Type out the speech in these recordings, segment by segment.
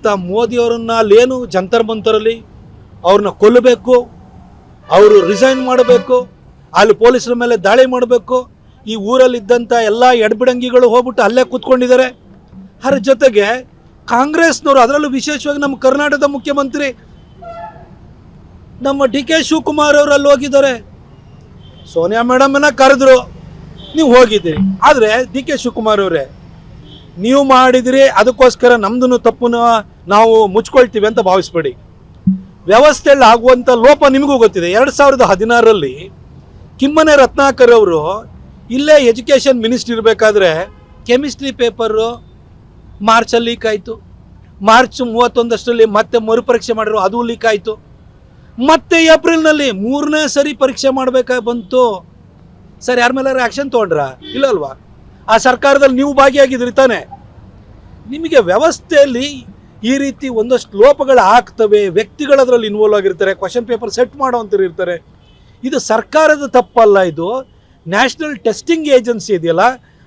ಇವತ್ತು ಮೋದಿಯವರನ್ನ ಅಲ್ಲೇನು ಜಂತರ್ ಮಂತರಲ್ಲಿ ಅವ್ರನ್ನ ಕೊಲ್ಲಬೇಕು, ಅವರು ರಿಸೈನ್ ಮಾಡಬೇಕು, ಅಲ್ಲಿ ಪೊಲೀಸರ ಮೇಲೆ ದಾಳಿ ಮಾಡಬೇಕು. ಈ ಊರಲ್ಲಿದ್ದಂಥ ಎಲ್ಲ ಎಡಬಿಡಂಗಿಗಳು ಹೋಗ್ಬಿಟ್ಟು ಅಲ್ಲೇ ಕೂತ್ಕೊಂಡಿದ್ದಾರೆ. ಅದರ ಜೊತೆಗೆ ಕಾಂಗ್ರೆಸ್ನವರು, ಅದರಲ್ಲೂ ವಿಶೇಷವಾಗಿ ನಮ್ಮ ಕರ್ನಾಟಕದ ಮುಖ್ಯಮಂತ್ರಿ ನಮ್ಮ ಡಿ ಕೆ ಶಿವಕುಮಾರ್ ಅವರಲ್ಲಿ ಹೋಗಿದ್ದಾರೆ. ಸೋನಿಯಾ ಮೇಡಮನ್ನ ಕರೆದ್ರು, ನೀವು ಹೋಗಿದ್ದೀರಿ. ಆದರೆ ಡಿ ಕೆ ಶಿವಕುಮಾರ್ ಅವರೇ, ನೀವು ಮಾಡಿದಿರಿ, ಅದಕ್ಕೋಸ್ಕರ ನಮ್ದು ತಪ್ಪನ್ನು ನಾವು ಮುಚ್ಕೊಳ್ತೀವಿ ಅಂತ ಭಾವಿಸ್ಬೇಡಿ. ವ್ಯವಸ್ಥೆಯಲ್ಲಿ ಆಗುವಂಥ ಲೋಪ ನಿಮಗೂ ಗೊತ್ತಿದೆ. 2016ರಲ್ಲಿ ಕಿಮ್ಮನೆ ರತ್ನಾಕರ್ ಅವರು ಇಲ್ಲೇ ಎಜುಕೇಷನ್ ಮಿನಿಸ್ಟ್ರಿ ಇರಬೇಕಾದ್ರೆ ಕೆಮಿಸ್ಟ್ರಿ ಪೇಪರು ಮಾರ್ಚಲ್ಲಿ ಲೀಕ್ ಆಯಿತು. ಮಾರ್ಚ್ 31 ಮತ್ತೆ ಮರುಪರೀಕ್ಷೆ ಮಾಡಿದ್ರು, ಅದು ಲೀಕ್ ಆಯಿತು. ಮತ್ತೆ ಏಪ್ರಿಲ್ನಲ್ಲಿ 3ನೇ ಸರಿ ಪರೀಕ್ಷೆ ಮಾಡಬೇಕಾಗಿ ಬಂತು. ಸರ್, ಯಾರ ಮೇಲೆ ಆ್ಯಕ್ಷನ್ ತೊಗೊಂಡ್ರ? ಇಲ್ಲಲ್ವಾ? ಆ ಸರ್ಕಾರದಲ್ಲಿ ನೀವು ಭಾಗಿಯಾಗಿದ್ರಿ ತಾನೆ. ನಿಮಗೆ ವ್ಯವಸ್ಥೆಯಲ್ಲಿ ಈ ರೀತಿ ಒಂದಷ್ಟು ಲೋಪಗಳು ಆಗ್ತವೆ. ವ್ಯಕ್ತಿಗಳು ಅದರಲ್ಲಿ ಇನ್ವಾಲ್ವ್ ಆಗಿರ್ತಾರೆ, ಕ್ವಶನ್ ಪೇಪರ್ ಸೆಟ್ ಮಾಡೋವಂಥವ್ರು ಇರ್ತಾರೆ. ಇದು ಸರ್ಕಾರದ ತಪ್ಪಲ್ಲ, ಇದು ನ್ಯಾಷನಲ್ ಟೆಸ್ಟಿಂಗ್ ಏಜೆನ್ಸಿ ಇದೆಯಲ್ಲ,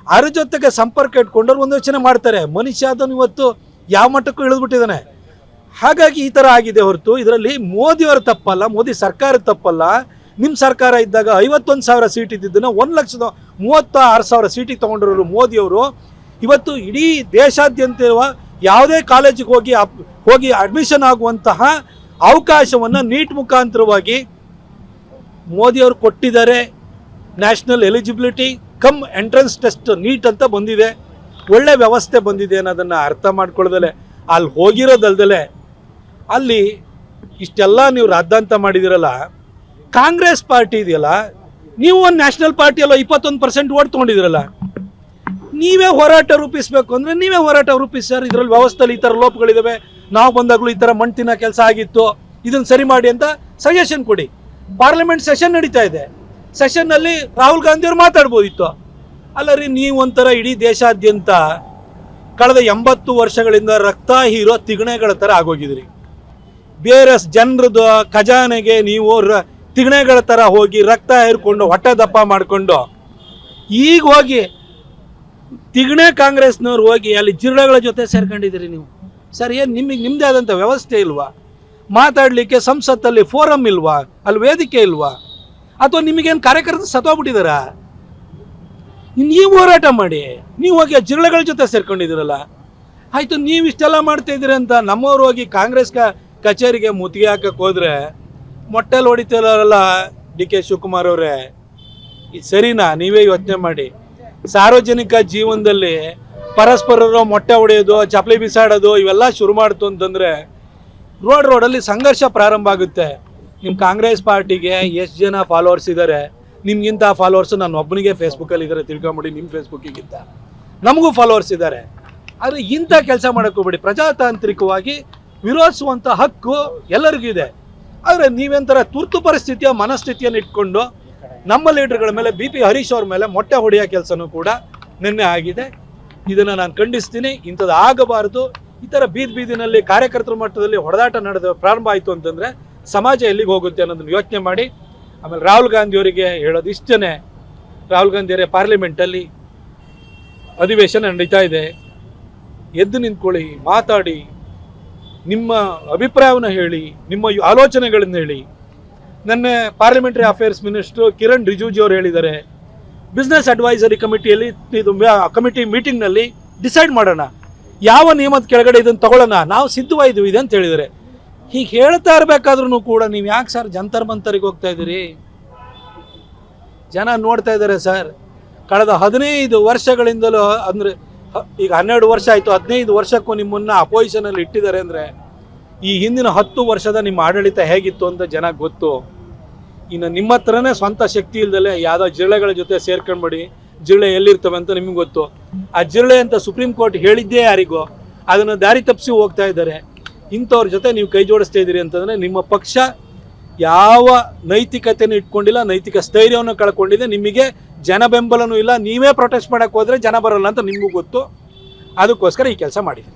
ಅದ್ರ ಜೊತೆಗೆ ಸಂಪರ್ಕ ಇಟ್ಕೊಂಡವ್ರು ಒಂದು ಯೋಚನೆ ಮಾಡ್ತಾರೆ. ಮನುಷ್ಯ ಅದನ್ನು ಇವತ್ತು ಯಾವ ಮಟ್ಟಕ್ಕೂ ಇಳಿದ್ಬಿಟ್ಟಿದ್ದಾನೆ. ಹಾಗಾಗಿ ಈ ಥರ ಆಗಿದೆ ಹೊರತು ಇದರಲ್ಲಿ ಮೋದಿಯವರ ತಪ್ಪಲ್ಲ, ಮೋದಿ ಸರ್ಕಾರದ ತಪ್ಪಲ್ಲ. ನಿಮ್ಮ ಸರ್ಕಾರ ಇದ್ದಾಗ 51,000 ಸೀಟ್ ಇದ್ದಿದ್ದನ್ನು 1,36,000 ಸೀಟಿಗೆ ತೊಗೊಂಡಿರೋರು ಮೋದಿಯವರು. ಇವತ್ತು ಇಡೀ ದೇಶಾದ್ಯಂತ ಇರುವ ಯಾವುದೇ ಕಾಲೇಜಿಗೆ ಹೋಗಿ ಅಡ್ಮಿಷನ್ ಆಗುವಂತಹ ಅವಕಾಶವನ್ನು ನೀಟ್ ಮುಖಾಂತರವಾಗಿ ಮೋದಿಯವರು ಕೊಟ್ಟಿದ್ದಾರೆ. National eligibility cum entrance test NEET ಅಂತ ಬಂದಿದೆ. ಒಳ್ಳೆ ವ್ಯವಸ್ಥೆ ಬಂದಿದೆ ಅನ್ನೋದನ್ನು ಅರ್ಥ ಮಾಡ್ಕೊಳ್ಳೋದಲ್ಲೇ ಅಲ್ಲಿ ಹೋಗಿರೋದಲ್ದಲೆ ಅಲ್ಲಿ ಇಷ್ಟೆಲ್ಲ ನೀವು ರಾದ್ದಾಂತ ಮಾಡಿದಿರಲ್ಲ. ಕಾಂಗ್ರೆಸ್ ಪಾರ್ಟಿ ಇದೆಯಲ್ಲ, ನೀವು ಒಂದು ನ್ಯಾಷನಲ್ ಪಾರ್ಟಿಯಲ್ಲ 21% ಓಟ್ ತೊಗೊಂಡಿದ್ದೀರಲ್ಲ, ನೀವೇ ಹೋರಾಟ ರೂಪಿಸಬೇಕು ಅಂದರೆ ನೀವೇ ಹೋರಾಟ ರೂಪಿಸಿ ಸರ್. ಇದರಲ್ಲಿ ವ್ಯವಸ್ಥೆಯಲ್ಲಿ ಈ ಥರ ಲೋಪಗಳಿದ್ದಾವೆ, ನಾವು ಬಂದಾಗಲೂ ಈ ಥರ ಮಣ್ತಿನ ಕೆಲಸ ಆಗಿತ್ತು, ಇದನ್ನು ಸರಿ ಮಾಡಿ ಅಂತ ಸಜೆಷನ್ ಕೊಡಿ. ಪಾರ್ಲಿಮೆಂಟ್ ಸೆಷನ್ ನಡೀತಾ ಇದೆ, ಸೆಷನ್ನಲ್ಲಿ ರಾಹುಲ್ ಗಾಂಧಿಯವರು ಮಾತಾಡ್ಬೋದಿತ್ತು. ಅಲ್ಲ ರೀ, ನೀವೊಂಥರ ಇಡೀ ದೇಶಾದ್ಯಂತ ಕಳೆದ 80 ವರ್ಷಗಳಿಂದ ರಕ್ತ ಹೀರೋ ತಿಗಣೆಗಳ ಥರ ಆಗೋಗಿದ್ರಿ. ಬೇರೆ ಜನರದ್ದು ಖಜಾನೆಗೆ ನೀವು ತಿಗಣೆಗಳ ಥರ ಹೋಗಿ ರಕ್ತ ಹೇರ್ಕೊಂಡು ಹೊಟ್ಟೆ ದಪ್ಪ ಮಾಡಿಕೊಂಡು ಈಗ ಹೋಗಿ ತಿಗಣೆ ಕಾಂಗ್ರೆಸ್ನವ್ರು ಹೋಗಿ ಅಲ್ಲಿ ಜಿರಳೆಗಳ ಜೊತೆ ಸೇರ್ಕೊಂಡಿದ್ದೀರಿ ನೀವು. ಸರ್, ಏನು ನಿಮ್ಮದೇ ಆದಂಥ ವ್ಯವಸ್ಥೆ ಇಲ್ವಾ? ಮಾತಾಡಲಿಕ್ಕೆ ಸಂಸತ್ತಲ್ಲಿ ಫೋರಮ್ ಇಲ್ವಾ? ಅಲ್ಲಿ ವೇದಿಕೆ ಇಲ್ವಾ? ಅಥವಾ ನಿಮಗೇನು ಕಾರ್ಯಕರ್ತರು ಸತ್ತೋಗ್ಬಿಟ್ಟಿದಾರ? ನೀವು ಹೋರಾಟ ಮಾಡಿ, ನೀವು ಹೋಗಿ ಜಿರಳೆಗಳ ಜೊತೆ ಸೇರ್ಕೊಂಡಿದ್ದೀರಲ್ಲ. ಆಯಿತು, ನೀವು ಇಷ್ಟೆಲ್ಲ ಮಾಡ್ತಾ ಇದ್ದೀರಿ ಅಂತ ನಮ್ಮವ್ರು ಹೋಗಿ ಕಾಂಗ್ರೆಸ್ ಕಚೇರಿಗೆ ಮುತ್ತಿಗೆ ಹಾಕಕ್ಕೆ ಹೋದರೆ ಮೊಟ್ಟೆಲಿ ಹೊಡಿತಿರಲ್ಲ ಡಿ ಕೆ ಶಿವಕುಮಾರ್ ಅವರೇ. ಇದು ಸರಿನಾ? ನೀವೇ ಯೋಚನೆ ಮಾಡಿ. ಸಾರ್ವಜನಿಕ ಜೀವನದಲ್ಲಿ ಪರಸ್ಪರರು ಮೊಟ್ಟೆ ಹೊಡೆಯೋದು, ಚಪ್ಪಲಿ ಬಿಸಾಡೋದು ಇವೆಲ್ಲ ಶುರು ಮಾಡ್ತು ಅಂತಂದರೆ ರೋಡಲ್ಲಿ ಸಂಘರ್ಷ ಪ್ರಾರಂಭ ಆಗುತ್ತೆ. ನಿಮ್ಮ ಕಾಂಗ್ರೆಸ್ ಪಾರ್ಟಿಗೆ ಎಷ್ಟು ಜನ ಫಾಲೋವರ್ಸ್ ಇದ್ದಾರೆ? ನಿಮ್ಗಿಂತ ಫಾಲೋವರ್ಸು ನಾನು ಒಬ್ಬನಿಗೆ ಫೇಸ್ಬುಕ್ಕಲ್ಲಿ ಇದ್ದಾರೆ, ತಿಳ್ಕೊಂಬಿಡಿ. ನಿಮ್ಮ ಫೇಸ್ಬುಕ್ಕಿಗಿಂತ ನಮಗೂ ಫಾಲೋವರ್ಸ್ ಇದ್ದಾರೆ. ಆದರೆ ಇಂಥ ಕೆಲಸ ಮಾಡೋಕ್ಕೋಗ್ಬೇಡಿ. ಪ್ರಜಾತಾಂತ್ರಿಕವಾಗಿ ವಿರೋಧಿಸುವಂಥ ಹಕ್ಕು ಎಲ್ಲರಿಗೂ ಇದೆ. ಆದರೆ ನೀವೆಂಥರ ತುರ್ತು ಪರಿಸ್ಥಿತಿಯ ಮನಸ್ಥಿತಿಯನ್ನು ಇಟ್ಕೊಂಡು ನಮ್ಮ ಲೀಡರ್ಗಳ ಮೇಲೆ BP ಹರೀಶ್ ಅವ್ರ ಮೇಲೆ ಮೊಟ್ಟೆ ಹೊಡೆಯೋ ಕೆಲಸನೂ ಕೂಡ ನಿನ್ನೆ ಆಗಿದೆ. ಇದನ್ನು ನಾನು ಖಂಡಿಸ್ತೀನಿ. ಇಂಥದ್ದು ಆಗಬಾರ್ದು. ಈ ಥರ ಬೀದಿನಲ್ಲಿ ಕಾರ್ಯಕರ್ತರ ಮಟ್ಟದಲ್ಲಿ ಹೊಡೆದಾಟ ನಡೆದ ಪ್ರಾರಂಭ ಆಯಿತು ಅಂತಂದರೆ ಸಮಾಜ ಎಲ್ಲಿಗೆ ಹೋಗುತ್ತೆ ಅನ್ನೋದನ್ನು ಯೋಚನೆ ಮಾಡಿ. ಆಮೇಲೆ ರಾಹುಲ್ ಗಾಂಧಿಯವರಿಗೆ ಹೇಳೋದು ಇಷ್ಟೇ. ರಾಹುಲ್ ಗಾಂಧಿಯವರೇ, ಪಾರ್ಲಿಮೆಂಟಲ್ಲಿ ಅಧಿವೇಶನ ನಡೀತಾ ಇದೆ, ಎದ್ದು ನಿಂತ್ಕೊಳ್ಳಿ, ಮಾತಾಡಿ, ನಿಮ್ಮ ಅಭಿಪ್ರಾಯವನ್ನು ಹೇಳಿ, ನಿಮ್ಮ ಆಲೋಚನೆಗಳನ್ನು ಹೇಳಿ. ನೆನ್ನೆ parliamentary affairs minister Kiran Rijiju ಅವರು ಹೇಳಿದ್ದಾರೆ, ಬಿಸ್ನೆಸ್ ಅಡ್ವೈಸರಿ ಕಮಿಟಿಯಲ್ಲಿ ಇದು ಕಮಿಟಿ ಮೀಟಿಂಗ್ನಲ್ಲಿ ಡಿಸೈಡ್ ಮಾಡೋಣ, ಯಾವ ನಿಯಮದ ಕೆಳಗಡೆ ಇದನ್ನು ತಗೊಳ್ಳೋಣ, ನಾವು ಸಿದ್ಧವಾಗಿದ್ದೀವಿ ಇದೆ ಅಂತ ಹೇಳಿದ್ದಾರೆ. ಹೀಗೆ ಹೇಳ್ತಾ ಇರಬೇಕಾದ್ರೂ ಕೂಡ ನೀವು ಯಾಕೆ ಸರ್ ಜಂತರ್ ಮಂತರಿಗೆ ಹೋಗ್ತಾ ಇದ್ದೀರಿ? ಜನ ನೋಡ್ತಾ ಇದ್ದಾರೆ ಸರ್. ಕಳೆದ 15 ವರ್ಷಗಳಿಂದಲೂ, ಅಂದರೆ ಈಗ 12 ವರ್ಷ ಆಯಿತು, 15 ವರ್ಷಕ್ಕೂ ನಿಮ್ಮನ್ನು ಅಪೋಸಿಷನಲ್ಲಿ ಇಟ್ಟಿದ್ದಾರೆ ಅಂದರೆ ಈ ಹಿಂದಿನ 10 ವರ್ಷದ ನಿಮ್ಮ ಆಡಳಿತ ಹೇಗಿತ್ತು ಅಂತ ಜನ ಗೊತ್ತು. ಇನ್ನು ನಿಮ್ಮ ಹತ್ರನೇ ಸ್ವಂತ ಶಕ್ತಿ ಇಲ್ದಲೆ ಯಾವುದೋ ಜಿರಳೆಗಳ ಜೊತೆ ಸೇರ್ಕೊಂಡ್ಬೇಡಿ. ಜಿರಳೆ ಎಲ್ಲಿರ್ತವೆ ಅಂತ ನಿಮ್ಗೆ ಗೊತ್ತು. ಆ ಜಿರಳೆ ಅಂತ ಸುಪ್ರೀಂ ಕೋರ್ಟ್ ಹೇಳಿದ್ದೇ ಯಾರಿಗೋ, ಅದನ್ನು ದಾರಿ ತಪ್ಪಿಸಿ ಹೋಗ್ತಾ ಇದ್ದಾರೆ. ಇಂಥವ್ರ ಜೊತೆ ನೀವು ಕೈ ಜೋಡಿಸ್ತಾ ಇದ್ದೀರಿ ಅಂತಂದರೆ ನಿಮ್ಮ ಪಕ್ಷ ಯಾವ ನೈತಿಕತೆಯನ್ನು ಇಟ್ಕೊಂಡಿಲ್ಲ, ನೈತಿಕ ಸ್ಥೈರ್ಯವನ್ನು ಕಳ್ಕೊಂಡಿದೆ. ನಿಮಗೆ ಜನ ಬೆಂಬಲನೂ ಇಲ್ಲ. ನೀವೇ ಪ್ರೊಟೆಸ್ಟ್ ಮಾಡೋಕ್ಕೆ ಹೋದರೆ ಜನ ಬರೋಲ್ಲ ಅಂತ ನಿಮಗೂ ಗೊತ್ತು. ಅದಕ್ಕೋಸ್ಕರ ಈ ಕೆಲಸ ಮಾಡಿದೆ.